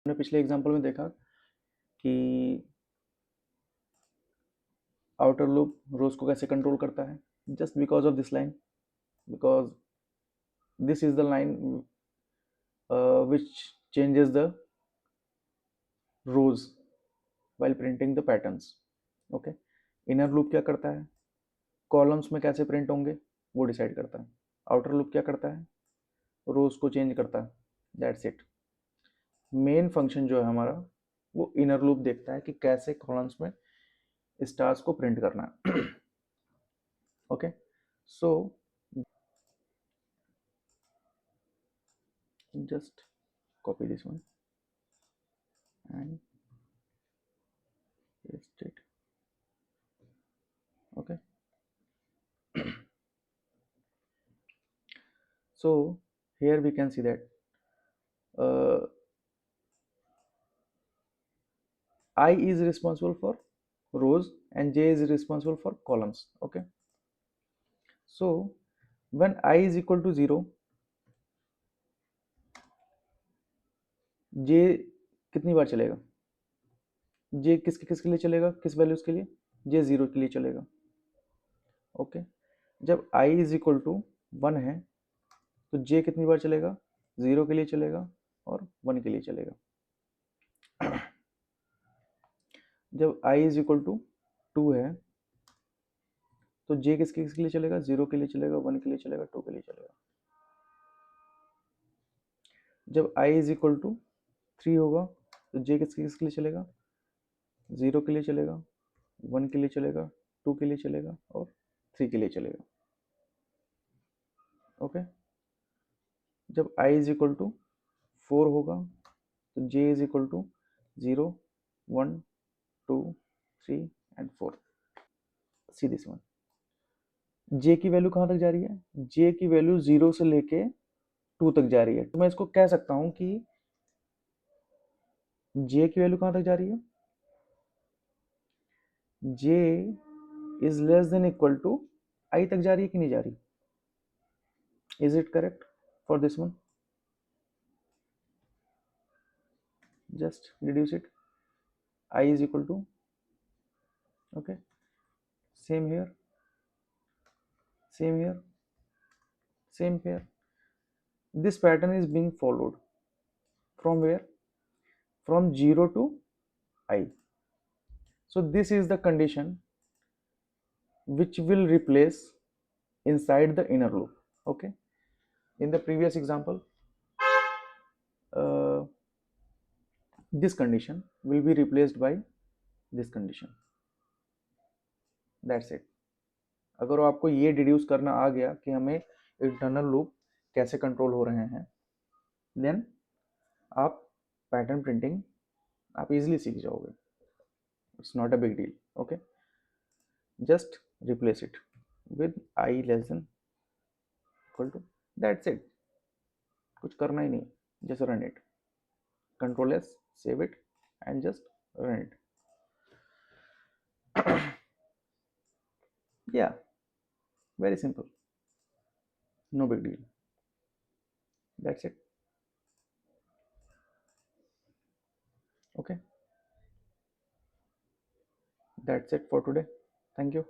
हमने पिछले एग्जांपल में देखा कि आउटर लूप रोज को कैसे कंट्रोल करता है, just because of this line, because this is the line which changes the rows while printing the patterns. Okay, inner loop क्या करता है, कॉलम्स में कैसे प्रिंट होंगे वो डिसाइड करता है. आउटर लूप क्या करता है, रोज को चेंज करता है. That's it. मेन फंक्शन जो है हमारा वो इनर लूप देखता है कि कैसे कॉलम्स में स्टार्स को प्रिंट करना है. Okay, so just copy this one and paste it. Okay, so here we can see that I is responsible for rows and j is responsible for columns. Okay, so when I is equal to 0, j कितनी बार चलेगा, j किसके लिए चलेगा, किस values के लिए, j 0 के लिए चलेगा. ओके, जब i इज इक्वल टू 1 है तो j कितनी बार चलेगा, 0 के लिए चलेगा और 1 के लिए चलेगा. जब i इज इक्वल टू 2 है तो j किसके लिए चलेगा, 0 के लिए चलेगा, 1 के लिए चलेगा, 2 के लिए चलेगा. जब i इज इक्वल टू 3 होगा तो j किसके लिए चलेगा, 0 के लिए चलेगा, 1 के लिए चलेगा, 2 के लिए चलेगा और 3 के लिए चलेगा. ओके, जब i इज इक्वल टू 4 होगा तो j is equal to 0, 1, 2, 3 and 4. See this one. j की वैल्यू कहाँ तक जा रही है, j की वैल्यू 0 से लेके 2 तक जा रही है. तो मैं इसको कह सकता हूं कि j की वैल्यू कहाँ तक जा रही है, j is less than equal to i तक जा रही है कि नहीं जा रही. Is it correct for this one, just reduce it. I is equal to, okay, same here, same here, same here. This pattern is being followed from where, from 0 to I. So this is the condition which will replace inside the inner loop. Okay, in the previous example this condition will be replaced by this condition. That's it. अगर आपको ये deduce करना आ गया कि हमें internal loop कैसे control हो रहे हैं, देन आप पैटर्न प्रिंटिंग आप इजीली सीख जाओगे. It's not a big deal. Okay, just replace it with I less than equal to, that's it. कुछ करना ही नहीं, just run it. Control S, save it and just run it. Yeah, very simple, no big deal. That's it. Okay, that's it for today. Thank you.